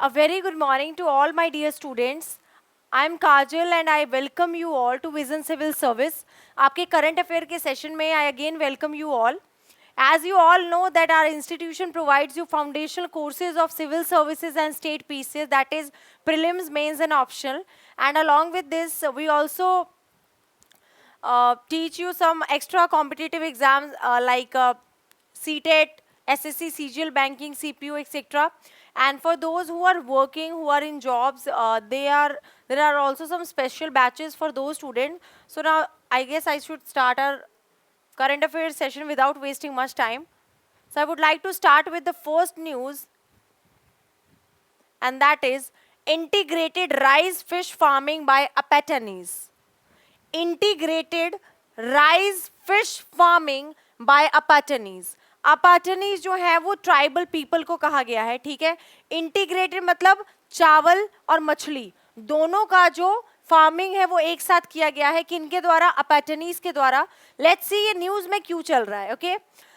A very good morning to all my dear students. I am Kajal and I welcome you all to Vision Civil Service. आपके current affair के session में I again welcome you all. As you all know that our institution provides you foundational courses of civil services and state pieces, that is prelims, mains and optional. And along with this, we also teach you some extra competitive exams like CTET, SSC, CGL, banking, CPU, etc. And for those who are working, who are in jobs, there are also some special batches for those students. So now I guess I should start our current affairs session without wasting much time. So I would like to start with the first news, and that is integrated rice fish farming by Apatanese. Integrated rice fish farming by Apatanese. अपाटनीज जो है वो tribal people को कहा गया है, ठीक है. Integrated मतलब चावल और मछली दोनों का जो फार्मिंग है वो एक साथ किया गया है. किनके द्वारा? अपाटनीज के द्वारा. लेट्स सी ये न्यूज में क्यों चल रहा है. Okay,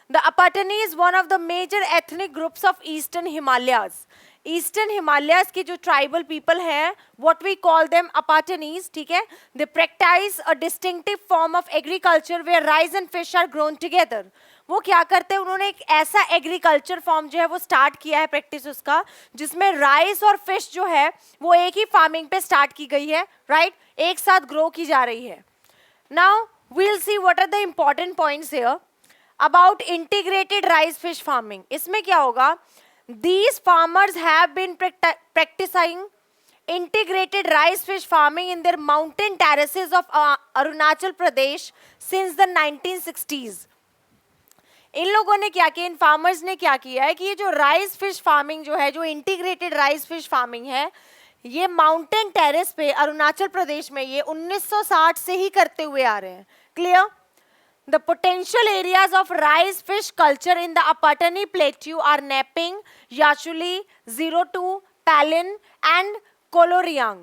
the Apatanis one of the major ethnic groups of eastern Himalayas. Eastern Himalayas के जो ट्राइबल पीपल हैं, what we call them Apatanis, ठीक है. They practise a distinctive form of agriculture where rice and fish are grown together. वो क्या करते हैं, उन्होंने एक ऐसा एग्रीकल्चर फॉर्म जो है वो स्टार्ट किया है, प्रैक्टिस उसका, जिसमें राइस और फिश जो है वो एक ही फार्मिंग पे स्टार्ट की गई है, राइट, एक साथ ग्रो की जा रही है. Now we'll see what are the important points here about integrated rice fish farming. इसमें क्या होगा, these farmers have been practicing integrated rice fish farming in their mountain terraces of Arunachal Pradesh since the 1960s. इन लोगों ने क्या किया, इन farmers ने क्या किया है कि ये जो राइस फिश फार्मिंग जो है, जो इंटीग्रेटेड राइस फिश फार्मिंग है, ये माउंटेन टेरेस पे अरुणाचल प्रदेश में ये 1960 से ही करते हुए आ रहे हैं. Clear? The potential areas of rice fish culture in the Apatani Plateau are Neping, Yachuli, 02, Palin and Koloriang.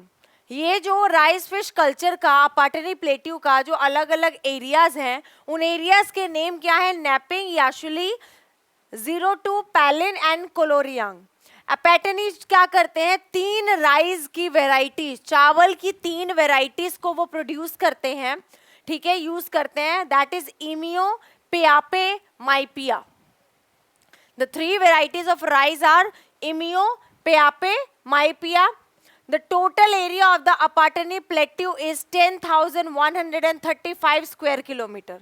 ये जो राइस फिश कल्चर का अपाटनी प्लेट्यू का जो अलग अलग एरियाज हैं, उन एरियाज के नेम क्या है? नेपिंग, याशुली, 02, पैलिन एंड कोलोरियांग. अपाटनी क्या करते हैं, 3 राइस की वेराइटीज, चावल की 3 वेराइटीज को वो प्रोड्यूस करते हैं, ठीक है, यूज करते हैं. That is Emiyo, Piyape, Maipiya. The 3 varieties of rice are Emiyo, Piyape, Maipiya. The total area of the Apatani Plateau is 10,135 square kilometer.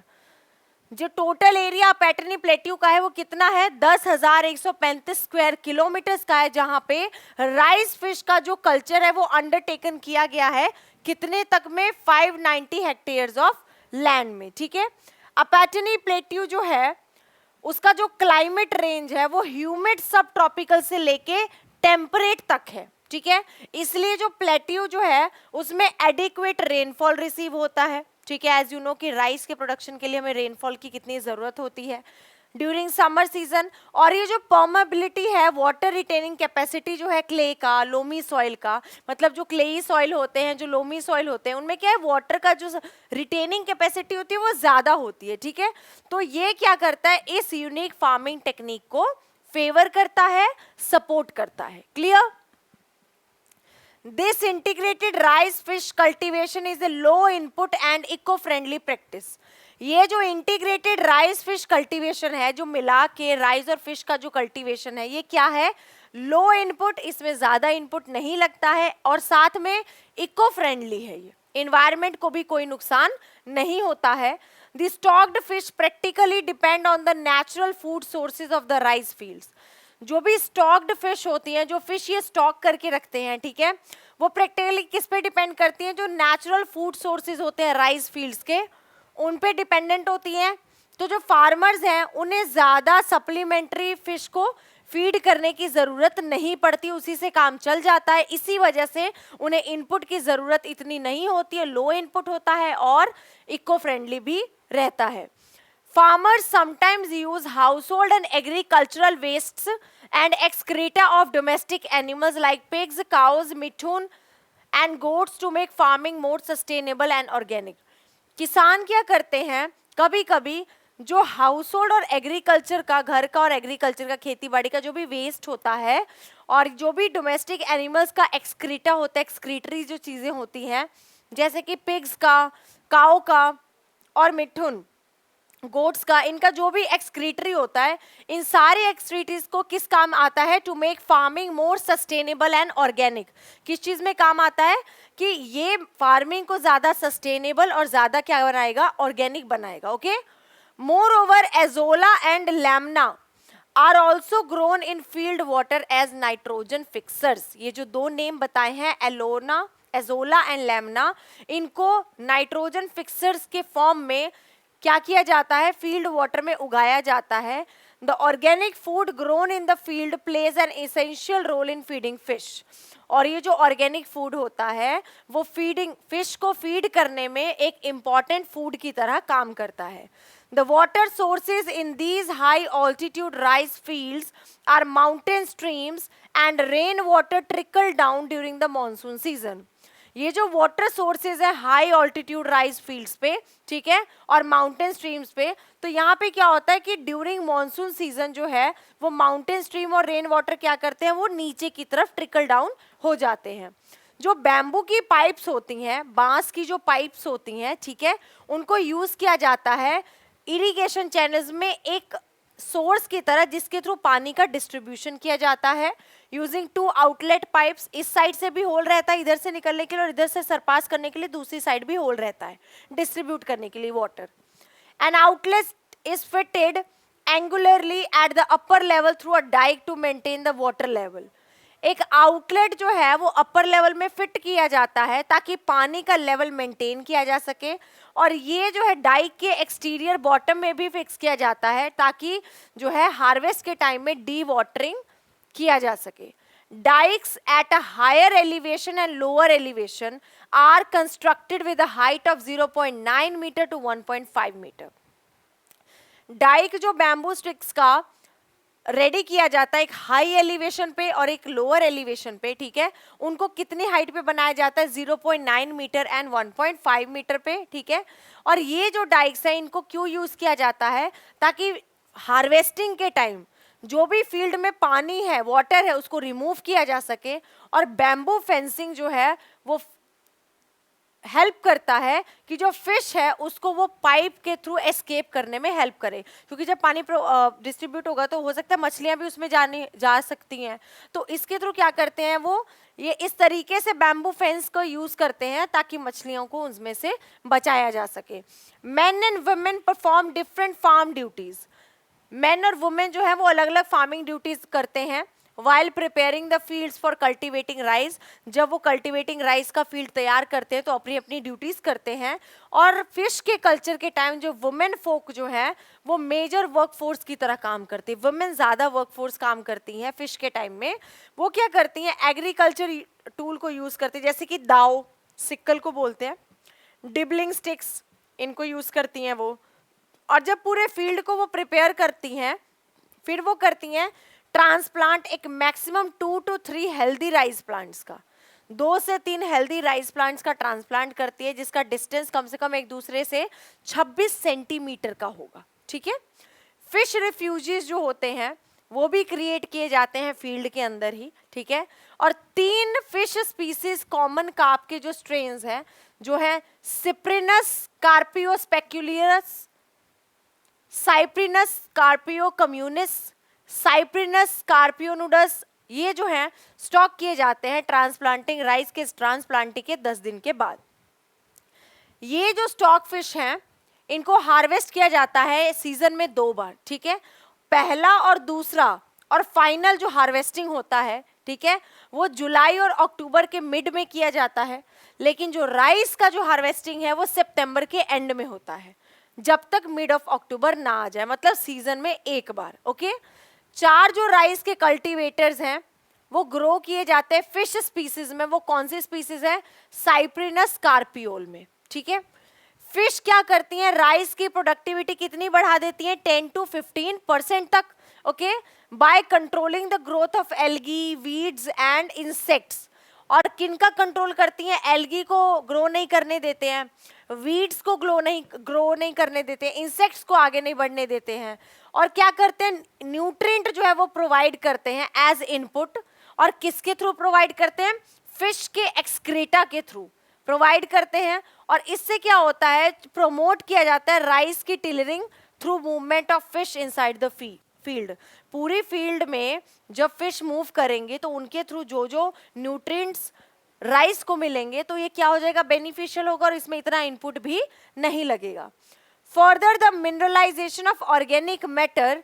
जो टोटल एरिया अपाटनी प्लेट्यू का है वो कितना है? 10,135 स्क्वायर किलोमीटर्स का है, जहां पे राइस फिश का जो कल्चर है वो अंडरटेकन किया गया है. कितने तक में? 590 हेक्टेयर्स ऑफ लैंड में, ठीक है. अपाटनी प्लेट्यू जो है उसका जो क्लाइमेट रेंज है वो ह्यूमिड सब ट्रॉपिकल से लेके टेम्परेट तक है, ठीक है. इसलिए जो प्लेट्यू जो है उसमें एडिक्वेट रेनफॉल रिसीव होता है, ठीक है. एज यू नो कि राइस के प्रोडक्शन के लिए हमें रेनफॉल की कितनी जरूरत होती है ड्यूरिंग समर सीजन. और ये जो परमेबिलिटी है, वाटर रिटेनिंग कैपेसिटी जो है क्ले का, लोमी सॉइल का, मतलब जो क्लेई सॉइल होते हैं, जो लोमी सॉइल होते हैं, उनमें क्या है, वाटर का जो रिटेनिंग कैपेसिटी होती है वो ज्यादा होती है, ठीक है. तो ये क्या करता है, इस यूनिक फार्मिंग टेक्निक को फेवर करता है, सपोर्ट करता है. Clear? This integrated rice fish cultivation is a low input and eco-friendly practice. ये जो इंटीग्रेटेड राइस फिश कल्टीवेशन है, जो मिला के राइस और फिश का जो कल्टीवेशन है, ये क्या है? लो इनपुट, इसमें ज्यादा इनपुट नहीं लगता है, और साथ में इको फ्रेंडली है. ये इन्वायरमेंट को भी कोई नुकसान नहीं होता है. The stocked fish practically depend on the natural food sources of the rice fields. जो भी स्टॉक्ड फिश होती हैं, जो फिश ये स्टॉक करके रखते हैं, ठीक है, वो प्रैक्टिकली किस पे डिपेंड करती हैं? जो नेचुरल फूड सोर्सेज होते हैं राइस फील्ड्स के, उन पे डिपेंडेंट होती हैं. तो जो फार्मर्स हैं उन्हें ज़्यादा सप्लीमेंट्री फिश को फीड करने की ज़रूरत नहीं पड़ती, उसी से काम चल जाता है. इसी वजह से उन्हें इनपुट की ज़रूरत इतनी नहीं होती है, लो इनपुट होता है और इको फ्रेंडली भी रहता है. Farmers sometimes use household and agricultural wastes and excreta of domestic animals like pigs, cows, mithun and goats to make farming more sustainable and organic. किसान क्या करते हैं, कभी कभी जो हाउस होल्ड और एग्रीकल्चर का, घर का और एग्रीकल्चर का, खेती बाड़ी का जो भी वेस्ट होता है, और जो भी डोमेस्टिक एनिमल्स का एक्सक्रीटा होता है, एक्सक्रीटरी जो चीज़ें होती हैं, जैसे कि पिग्स का, काओ का और मिठुन, गोट्स का, इनका जो भी एक्सक्रीटरी होता है, इन सारे एक्सक्रीटरीज को किस काम आता है? To make farming more sustainable and organic. किस चीज में काम आता है? कि ये फार्मिंग को ज्यादा सस्टेनेबल और ज्यादा क्या बनाएगा? ऑर्गेनिक बनाएगा। Okay, moreover azolla and lemna are also grown in field water as nitrogen fixers. ये जो दो नेम बताए हैं, एजोला एंड लैमना, इनको नाइट्रोजन फिक्सर्स के फॉर्म में क्या किया जाता है? फील्ड वाटर में उगाया जाता है। The organic food grown in the field plays an essential role in feeding fish. और ये जो ऑर्गेनिक फूड होता है वो फिश को फीड करने में एक इम्पॉर्टेंट फूड की तरह काम करता है। The water sources in these high altitude rice fields are mountain streams and rainwater trickle down during the monsoon season. ये जो वाटर सोर्सेज है हाई ऑल्टीट्यूड राइस फील्ड्स पे, ठीक है, और माउंटेन स्ट्रीम्स पे, तो यहाँ पे क्या होता है कि ड्यूरिंग मॉनसून सीजन जो है वो माउंटेन स्ट्रीम और रेन वाटर क्या करते हैं? वो नीचे की तरफ ट्रिकल डाउन हो जाते हैं। जो बैम्बू की पाइप्स होती हैं, बांस की जो पाइप्स होती हैं, ठीक है, उनको यूज किया जाता है इरिगेशन चैनल्स में एक सोर्स की तरह, जिसके थ्रू पानी का डिस्ट्रीब्यूशन किया जाता है यूजिंग 2 आउटलेट पाइप्स। इस साइड से भी होल रहता है इधर से निकलने के लिए, और इधर से सरपास करने के लिए दूसरी साइड भी होल रहता है डिस्ट्रीब्यूट करने के लिए water. An outlet is fitted angularly at the upper level through a dike to maintain the water level. एक आउटलेट जो है वो अपर लेवल में फिट किया जाता है ताकि पानी का लेवल मेंटेन किया जा सके, और ये जो है डाइक के एक्सटीरियर बॉटम में भी फिक्स किया जाता है ताकि जो है हार्वेस्ट के टाइम में डी वाटरिंग किया जा सके। Dikes at a higher elevation and lower elevation are constructed with a height of 0.9 meter to 1.5 meter. Dyke जो बैम्बू स्टिक्स का रेडी किया जाता है एक हाई एलिवेशन पे और एक लोअर एलिवेशन पे, ठीक है, उनको कितनी हाइट पे बनाया जाता है? 0.9 मीटर एंड 1.5 मीटर पे, ठीक है। और ये जो डाइक्स है इनको क्यों यूज किया जाता है? ताकि हार्वेस्टिंग के टाइम जो भी फील्ड में पानी है, वाटर है, उसको रिमूव किया जा सके, और बैम्बू फेंसिंग जो है वो हेल्प करता है कि जो फिश है उसको वो पाइप के थ्रू एस्केप करने में हेल्प करे, क्योंकि जब पानी डिस्ट्रीब्यूट होगा तो हो सकता है मछलियां भी उसमें जा सकती हैं, तो इसके थ्रू क्या करते हैं वो ये इस तरीके से बैम्बू फेंस को यूज करते हैं ताकि मछलियों को उसमें से बचाया जा सके। Men and women perform different farm duties. Men और वुमेन जो है वो अलग अलग फार्मिंग ड्यूटीज करते हैं while preparing the fields for cultivating rice। जब वो कल्टिवेटिंग राइस का फील्ड तैयार करते हैं तो अपनी अपनी ड्यूटीज करते हैं। और फिश के कल्चर के टाइम जो वुमेन फोक जो है वो मेजर वर्कफोर्स की तरह काम करती है। वुमेन ज़्यादा वर्कफोर्स काम करती हैं फिश के टाइम में। वो क्या करती हैं? एग्रीकल्चर टूल को यूज़ करती है, जैसे कि दाव, सिक्कल को बोलते हैं, डिबलिंग स्टिक्स, इनको यूज़ करती हैं वो। और जब पूरे फील्ड को वो प्रिपेयर करती हैं फिर वो करती हैं ट्रांसप्लांट एक maximum 2 to 3 healthy rice plants का, 2 से 3 हेल्दी राइस प्लांट्स का ट्रांसप्लांट करती है, जिसका डिस्टेंस कम से कम एक दूसरे से 26 सेंटीमीटर का होगा, ठीक है। फिश रिफ्यूजीज जो होते हैं वो भी क्रिएट किए जाते हैं फील्ड के अंदर ही, ठीक है। और 3 फिश स्पीसीज कॉमन कार्प के जो स्ट्रेन्स हैं जो है Cyprinus carpio specularis, Cyprinus carpio communis, Cyprinus carpio nudus, ये जो है स्टॉक किए जाते हैं ट्रांसप्लांटिंग राइस के ट्रांसप्लांटिंग के 10 दिन के बाद। ये जो स्टॉक फिश हैं इनको हार्वेस्ट किया जाता है सीजन में 2 बार, ठीक है। पहला और दूसरा और फाइनल जो हार्वेस्टिंग होता है, ठीक है, वो जुलाई और अक्टूबर के मिड में किया जाता है। लेकिन जो राइस का जो हार्वेस्टिंग है वो सितंबर के एंड में होता है, जब तक मिड ऑफ अक्टूबर ना आ जाए, मतलब सीजन में एक बार। ओके, 4 जो राइस के कल्टीवेटर्स हैं वो ग्रो किए जाते हैं फिश स्पीसीज में। वो कौन सी स्पीसीज है? साइप्रिनस कार्पियोल में, ठीक है। फिश क्या करती हैं? राइस की प्रोडक्टिविटी कितनी बढ़ा देती हैं? 10 to 15% तक, okay, by controlling the growth of algae, weeds and insects. और किनका कंट्रोल करती हैं? एल्गी को ग्रो नहीं करने देते हैं, वीड्स को ग्रो नहीं करने देते हैं, इंसेक्ट्स को आगे नहीं बढ़ने देते हैं। और क्या करते हैं? न्यूट्रिएंट जो है वो प्रोवाइड करते हैं एज इनपुट, और किसके थ्रू प्रोवाइड करते हैं? फिश के एक्सक्रीटा के थ्रू प्रोवाइड करते हैं। और इससे क्या होता है? प्रमोट किया जाता है राइस की tillering through movement of fish inside the field. पूरी फील्ड में जब फिश मूव करेंगे तो उनके थ्रू जो जो न्यूट्रिएंट्स राइस को मिलेंगे तो ये क्या हो जाएगा? बेनिफिशियल होगा और इसमें इतना इनपुट भी नहीं लगेगा। Further the mineralisation of organic matter,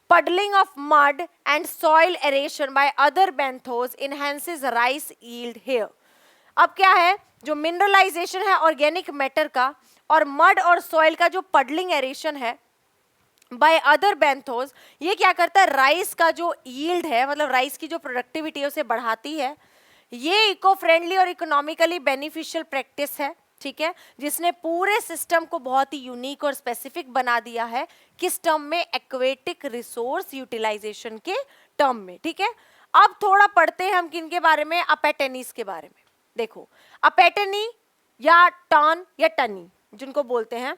puddling of mud and soil aeration by other benthos enhances rice yield here। अब क्या है? जो मिनरलाइजेशन है ऑर्गेनिक मैटर का और मड और सॉइल का जो पडलिंग एरेशन है बाय अदर बेंथोस, ये क्या करता है? राइस का जो यील्ड है, मतलब राइस की जो प्रोडक्टिविटी है उसे बढ़ाती है। ये इको फ्रेंडली और इकोनॉमिकली बेनिफिशियल प्रैक्टिस है, ठीक है, जिसने पूरे सिस्टम को बहुत ही यूनिक और स्पेसिफिक बना दिया है। किस टर्म में? एक्वेटिक रिसोर्स यूटिलाइजेशन के टर्म में, ठीक है। अब थोड़ा पढ़ते हैं हम किन के बारे में? अपेटेनीज के बारे में। देखो, अपेटेनी या टर्न या टनी जिनको बोलते हैं,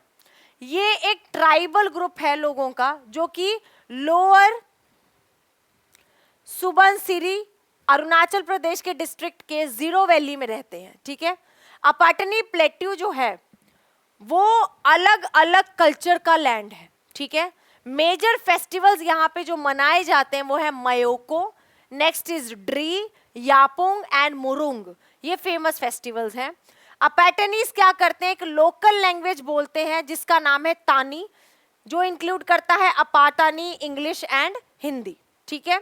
ये एक ट्राइबल ग्रुप है लोगों का जो कि लोअर सुबनसिरी अरुणाचल प्रदेश के डिस्ट्रिक्ट के जीरो वैली में रहते हैं, ठीक है। अपाटनी प्लेट्यू जो है वो अलग अलग कल्चर का लैंड है, ठीक है। मेजर फेस्टिवल्स यहाँ पे जो मनाए जाते हैं वो है मयोको, नेक्स्ट इज ड्री, यापुंग एंड मुरुंग, ये फेमस फेस्टिवल्स हैं। अपेटनीज क्या करते हैं? एक लोकल लैंग्वेज बोलते हैं जिसका नाम है तानी, जो इंक्लूड करता है अपाटानी, इंग्लिश एंड हिंदी, ठीक है।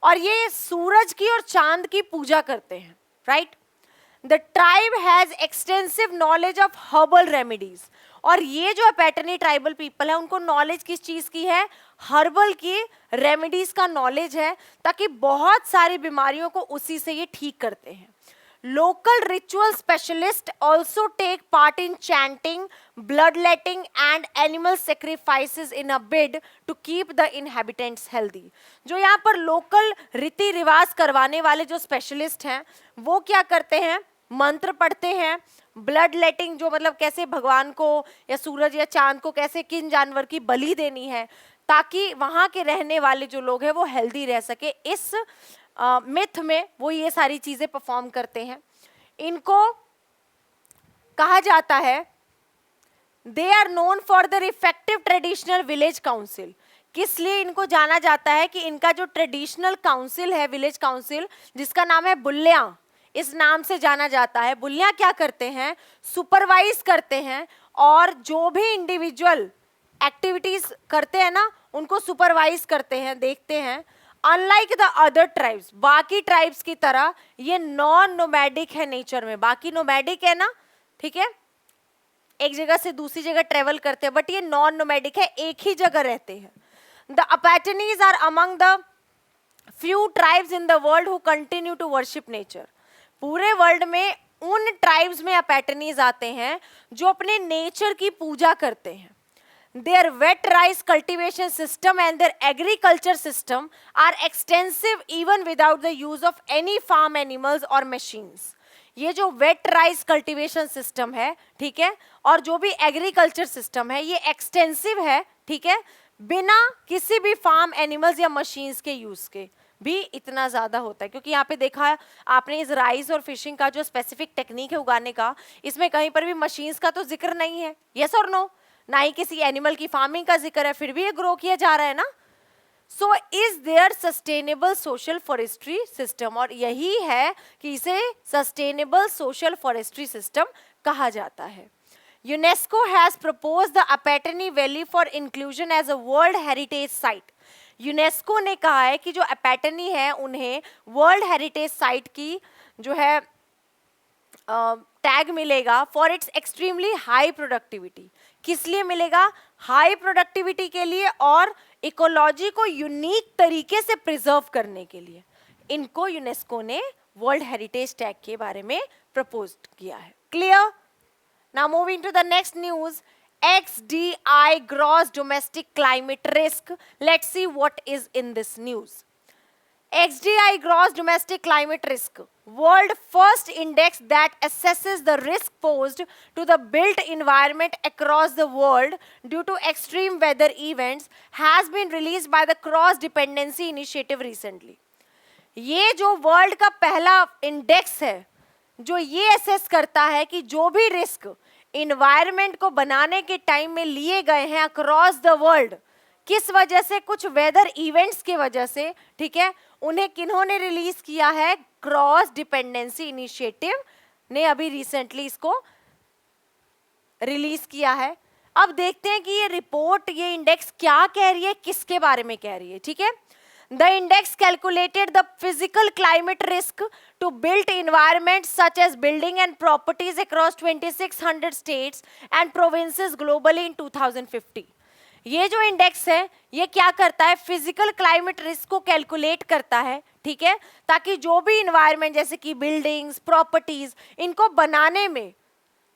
और ये सूरज की और चांद की पूजा करते हैं, right. The tribe has extensive knowledge of herbal remedies, और ये जो अपेटनी ट्राइबल पीपल है उनको नॉलेज किस चीज की है? हर्बल की रेमेडीज का नॉलेज है, ताकि बहुत सारी बीमारियों को उसी से ये ठीक करते हैं। Local ritual specialists also take part in chanting, bloodletting and animal sacrifices in a bid to keep the inhabitants healthy। जो यहाँ पर लोकल रीति रिवाज करवाने वाले जो स्पेशलिस्ट हैं वो क्या करते हैं? मंत्र पढ़ते हैं। ब्लड लेटिंग जो मतलब कैसे भगवान को या सूरज या चांद को कैसे किन जानवर की बलि देनी है ताकि वहाँ के रहने वाले जो लोग हैं वो हेल्दी रह सके, इस मिथ में वो ये सारी चीजें परफॉर्म करते हैं। इनको कहा जाता है they are known for their effective traditional village council. किस लिए इनको जाना जाता है? कि इनका जो ट्रेडिशनल काउंसिल है, विलेज काउंसिल, जिसका नाम है बुल्लियां, इस नाम से जाना जाता है। बुल्लियां क्या करते हैं? सुपरवाइज करते हैं और जो भी इंडिविजुअल एक्टिविटीज करते हैं ना उनको सुपरवाइज करते हैं, देखते हैं। अनलाइक द अदर ट्राइब्स, बाकी ट्राइब्स की तरह ये नॉन नोमैडिक है नेचर में। बाकी नोमैडिक है ना, ठीक है, एक जगह से दूसरी जगह ट्रेवल करते हैं, बट ये नॉन नोमैडिक है, एक ही जगह रहते हैं। The Apatanis are among the few tribes in the world who continue to worship nature. पूरे वर्ल्ड में उन ट्राइब्स में अपेटनीज आते हैं जो अपने नेचर की पूजा करते हैं। Their wet rice cultivation system and their agriculture system are extensive even without the use of any farm animals or machines। ये जो वेट राइस कल्टीवेशन सिस्टम है, ठीक है, और जो भी एग्रीकल्चर सिस्टम है ये एक्सटेंसिव है, ठीक है, बिना किसी भी फार्म एनिमल्स या मशीन्स के यूज के भी इतना ज्यादा होता है। क्योंकि यहाँ पे देखा आपने इस राइस और फिशिंग का जो स्पेसिफिक टेक्निक है उगाने का, इसमें कहीं पर भी मशीन्स का तो जिक्र नहीं है, यस और नो, ना ही किसी एनिमल की फार्मिंग का जिक्र है, फिर भी ये ग्रो किया जा रहा है ना। So is there sustainable social forestry system, और यही है कि इसे सस्टेनेबल सोशल फॉरेस्ट्री सिस्टम कहा जाता है। UNESCO has proposed the Apatani valley for inclusion as a world heritage site. UNESCO ने कहा है कि जो अपेटनी है उन्हें वर्ल्ड हेरिटेज साइट की जो है टैग मिलेगा for its extremely high productivity. किस लिए मिलेगा? हाई प्रोडक्टिविटी के लिए और इकोलॉजी को यूनिक तरीके से प्रिजर्व करने के लिए इनको यूनेस्को ने वर्ल्ड हेरिटेज टैग के बारे में प्रपोज किया है। Clear? Now moving to the next news, XDI gross domestic climate risk. Let's see what is in this news. XDI gross domestic climate risk, world first index that assesses the risk posed to the built environment across the world due to extreme weather events, has been released by the Cross Dependency Initiative recently. ये जो world का पहला index है जो ये assess करता है कि जो भी रिस्क इन्वायरमेंट को बनाने के टाइम में लिए गए हैं अक्रॉस द वर्ल्ड, किस वजह से, कुछ वेदर इवेंट्स की वजह से, ठीक है, उन्हें किन्होंने रिलीज किया है, क्रॉस डिपेंडेंसी इनिशिएटिव ने अभी रिसेंटली इसको रिलीज किया है। अब देखते हैं कि ये रिपोर्ट, ये इंडेक्स क्या कह रही है, किसके बारे में कह रही है, ठीक है। The index calculated the physical climate risk to built environments such as building and properties across 2600 states and provinces globally in 2050. ये जो इंडेक्स है ये क्या करता है, फिजिकल क्लाइमेट रिस्क को कैलकुलेट करता है, ठीक है, ताकि जो भी इन्वायरमेंट जैसे कि बिल्डिंग्स, प्रॉपर्टीज, इनको बनाने में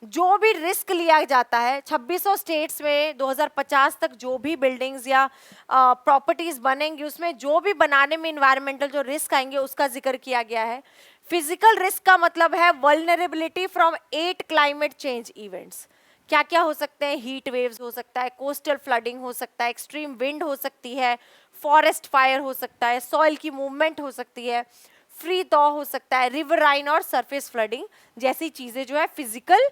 जो भी रिस्क लिया जाता है 2600 स्टेट्स में 2050 तक जो भी बिल्डिंग्स या प्रॉपर्टीज बनेंगी उसमें जो भी बनाने में इन्वायरमेंटल जो रिस्क आएंगे उसका जिक्र किया गया है। फिजिकल रिस्क का मतलब है vulnerability from 8 climate change events. क्या क्या हो सकते हैं, हीट वेव्स हो सकता है, कोस्टल फ्लडिंग हो सकता है, एक्सट्रीम विंड हो सकती है, फॉरेस्ट फायर हो सकता है, सॉइल की मूवमेंट हो सकती है, फ्री थॉ हो सकता है, रिवर राइन और सरफेस फ्लडिंग जैसी चीजें जो है फिजिकल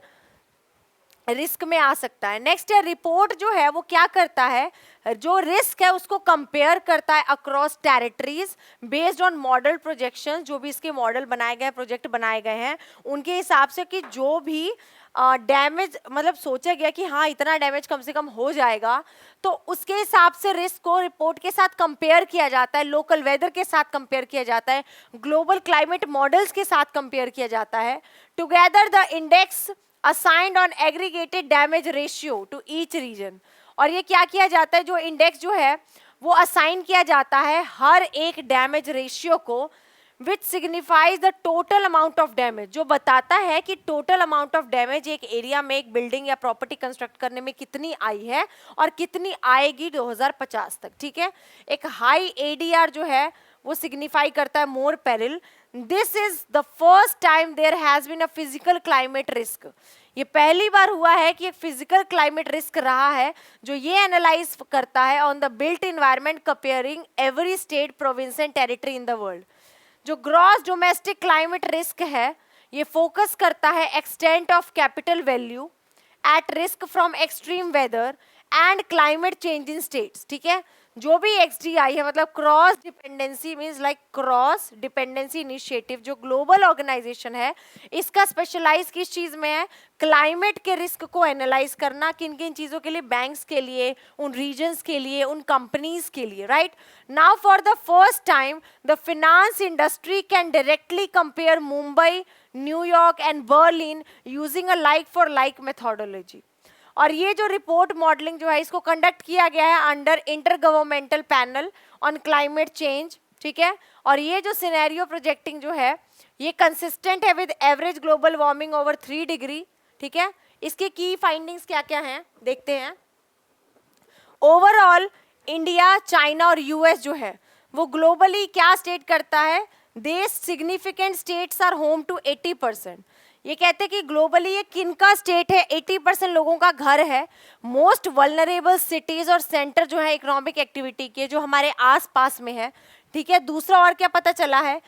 रिस्क में आ सकता है। नेक्स्ट है रिपोर्ट जो है वो क्या करता है, जो रिस्क है उसको कंपेयर करता है across territories based on model projection, जो भी इसके मॉडल बनाए गए हैं, प्रोजेक्ट बनाए गए हैं उनके हिसाब से कि जो भी डैमेज मतलब सोचा गया कि हाँ इतना डैमेज कम से कम हो जाएगा, तो उसके हिसाब से रिस्क को रिपोर्ट के साथ कंपेयर किया जाता है, लोकल वेदर के साथ कंपेयर किया जाता है, ग्लोबल क्लाइमेट मॉडल्स के साथ कंपेयर किया जाता है। Together the index assigned on aggregated damage ratio two each reason. और ये क्या किया जाता है, जो इंडेक्स जो है वो असाइन किया जाता है हर एक डैमेज रेशियो को, which signifies the total amount of damage, जो बताता है कि टोटल अमाउंट ऑफ डैमेज एक एरिया में एक बिल्डिंग या प्रॉपर्टी कंस्ट्रक्ट करने में कितनी आई है और कितनी आएगी 2050 तक, ठीक है। एक हाई एडीआर जो है वो सिग्निफाई करता है more peril. This is the first time there has been a physical climate risk. ये पहली बार हुआ है कि एक फिजिकल क्लाइमेट रिस्क रहा है जो ये एनालाइज करता है on the built environment comparing every state, province and territory in the world. जो ग्रॉस डोमेस्टिक क्लाइमेट रिस्क है ये फोकस करता है extent of capital value at risk from extreme weather and climate change in states, ठीक है। जो भी XDI है मतलब cross dependency means like cross dependency initiative, जो ग्लोबल ऑर्गेनाइजेशन है इसका स्पेशलाइज किस चीज में है, क्लाइमेट के रिस्क को एनालाइज करना, किन किन चीजों के लिए, बैंक्स के लिए, उन रीजन्स के लिए, उन कंपनीज के लिए, right. Now for the first time the finance industry can directly compare Mumbai, New York and Berlin using a like for like methodology. और ये जो रिपोर्ट मॉडलिंग जो है इसको कंडक्ट किया गया है under inter governmental panel on climate change, ठीक है। और ये जो सिनेरियो प्रोजेक्टिंग जो है ये कंसिस्टेंट है with average global warming over 3 degree, ठीक है। इसके की फाइंडिंग्स क्या क्या हैं देखते हैं। ओवरऑल इंडिया, चाइना और यूएस जो है वो ग्लोबली क्या स्टेट करता है, they significant states are home to 80%। ये कहते हैं कि ग्लोबली ये किनका स्टेट है, 80% लोगों का घर है। मोस्ट वल्नरेबल सिटीज और सेंटर जो है इकोनॉमिक एक्टिविटी के जो हमारे आसपास में है, ठीक है। दूसरा और क्या पता चला है,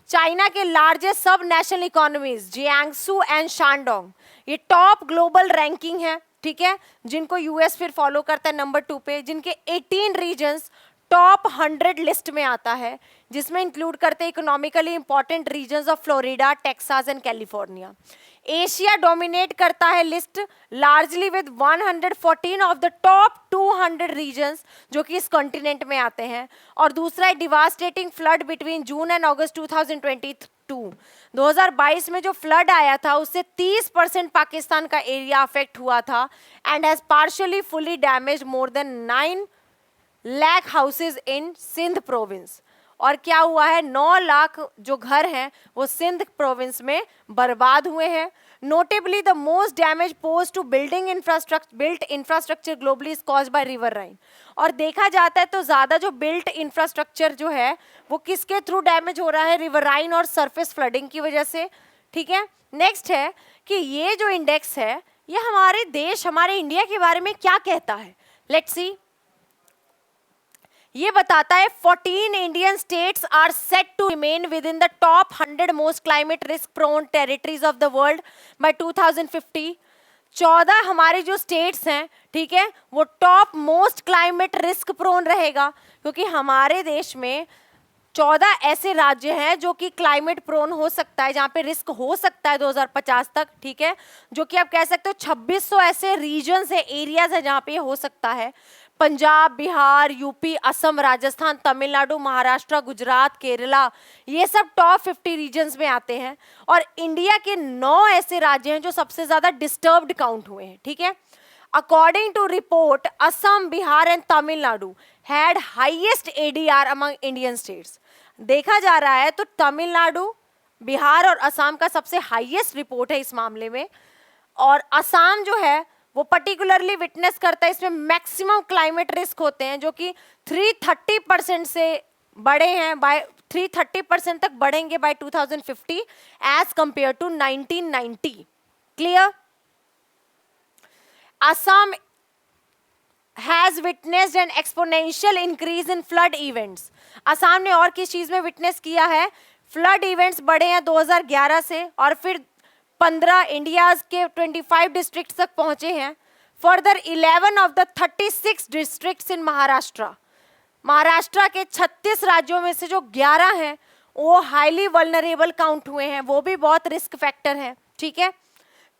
चाइना के लार्जेस्ट सब national economies Jiangsu and Shandong ये टॉप ग्लोबल रैंकिंग है, ठीक है, जिनको यूएस फिर फॉलो करता है नंबर 2 पे, जिनके 18 रीजन्स टॉप 100 लिस्ट में आता है, जिसमें इंक्लूड करते हैं economically important regions of Florida, Texas and California. Asia dominate करता है list largely with 114 of the top 200 regions जो कि इस कॉन्टिनेंट में आते हैं। और दूसरा है devastating flood between June and August 2022। 2022 में जो फ्लड आया था उससे 30% पाकिस्तान का एरिया अफेक्ट हुआ था and has partially fully damage more than 9 lakh houses in Sindh province. और क्या हुआ है, 9 लाख जो घर हैं वो सिंध प्रोविंस में बर्बाद हुए हैं। Notably the most damage posed to built infrastructure globally is caused by river Rhine. और देखा जाता है तो ज्यादा जो बिल्ट इंफ्रास्ट्रक्चर जो है वो किसके थ्रू डैमेज हो रहा है, रिवर राइन और सरफेस फ्लडिंग की वजह से, ठीक है। नेक्स्ट है कि ये जो इंडेक्स है ये हमारे देश, हमारे इंडिया के बारे में क्या कहता है, लेट्स सी। ये बताता है 14 Indian states are set to remain within the top 100 most climate risk prone territories of the world by 2050। 14 हमारे जो स्टेट्स हैं, ठीक है, वो top most climate risk prone रहेगा, क्योंकि हमारे देश में 14 ऐसे राज्य हैं जो कि क्लाइमेट प्रोन हो सकता है, जहाँ पे रिस्क हो सकता है 2050 तक, ठीक है, जो कि आप कह सकते हो 2600 ऐसे रीजन्स है, एरियाज है जहाँ पे ये हो सकता है। पंजाब, बिहार, यूपी, असम, राजस्थान, तमिलनाडु, महाराष्ट्र, गुजरात, केरला, ये सब टॉप 50 रीजन्स में आते हैं। और इंडिया के 9 ऐसे राज्य हैं जो सबसे ज्यादा डिस्टर्ब्ड काउंट हुए हैं, ठीक है। According to report, Assam, Bihar and Tamil Nadu had highest ADR among Indian states. देखा जा रहा है तो तमिलनाडु, बिहार और असम का सबसे हाईएस्ट रिपोर्ट है इस मामले में। और असम जो है वो पर्टिकुलरली विटनेस करता है, इसमें मैक्सिमम क्लाइमेट रिस्क होते हैं जो कि 330% से बड़े हैं, बाय 330% तक बढ़ेंगे by 2050 as compare to 1990। Clear? Assam has witnessed an exponential increase in flood events. Assam ने और किस चीज में विटनेस किया है? फ्लड इवेंट्स बढ़े हैं 2011 से, और फिर 15 इंडियाज के 25 डिस्ट्रिक्ट तक पहुंचे हैं। फर्दर 11 ऑफ द 36 डिस्ट्रिक्ट्स इन महाराष्ट्र के 36 राज्यों में से जो 11 हैं वो हाईली वल्नरेबल काउंट हुए हैं, वो भी बहुत रिस्क फैक्टर है, ठीक है।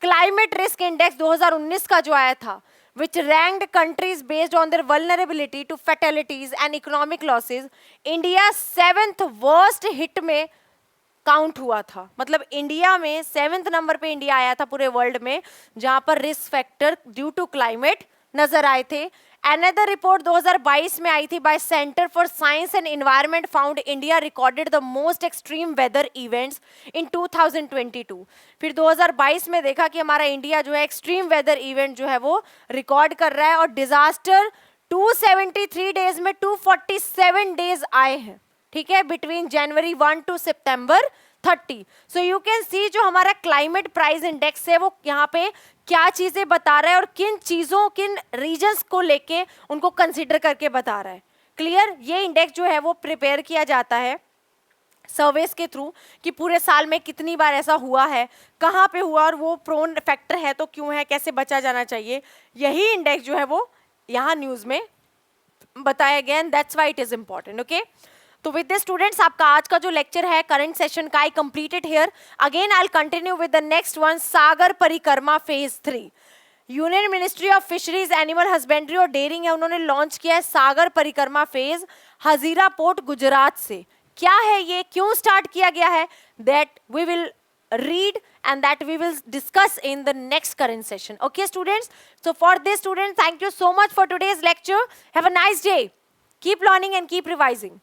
क्लाइमेट रिस्क इंडेक्स 2019 का जो आया था, which ranked countries based on their vulnerability to fatalities and economic losses, India 7th worst hit में काउंट हुआ था। मतलब इंडिया में 7th नंबर पे इंडिया आया था पूरे वर्ल्ड में, जहां पर risk factor due to climate नजर आए थे। अनदर रिपोर्ट 2022 में आई थी by centre for science and environment found India recorded the most extreme weather events in 2022। फिर 2022 में देखा कि हमारा इंडिया जो है एक्सट्रीम वेदर इवेंट जो है वो रिकॉर्ड कर रहा है, और डिजास्टर 273 डेज में 247 डेज आए हैं, ठीक है, between January 1 to September 30। So you can see जो हमारा क्लाइमेट प्राइस इंडेक्स है वो यहाँ पे क्या चीजें बता रहा है और किन चीजों, किन रीजन्स को लेके उनको कंसीडर करके बता रहा है। क्लियर? ये इंडेक्स जो है वो प्रिपेयर किया जाता है सर्वेस के थ्रू कि पूरे साल में कितनी बार ऐसा हुआ है, कहाँ पे हुआ, और वो प्रोन फैक्टर है तो क्यों है, कैसे बचा जाना चाहिए। यही इंडेक्स जो है वो यहाँ न्यूज में बताया गया, and that's why it is important. Okay, तो विद दिस स्टूडेंट्स आपका आज का जो लेक्चर है करंट सेशन का, I completed here. Again I will continue with the next one, Sagar Parikrama phase 3। Union ministry of fisheries, animal husbandry और dairying है, उन्होंने लॉन्च किया है सागर परिक्रमा फेज हजीरा पोर्ट गुजरात से। क्या है ये, क्यों स्टार्ट किया गया है, that we will read and that we will discuss in the next current session. Okay students, so for this students, thank you so much for today's lecture. Have a nice day. Keep learning and keep revising.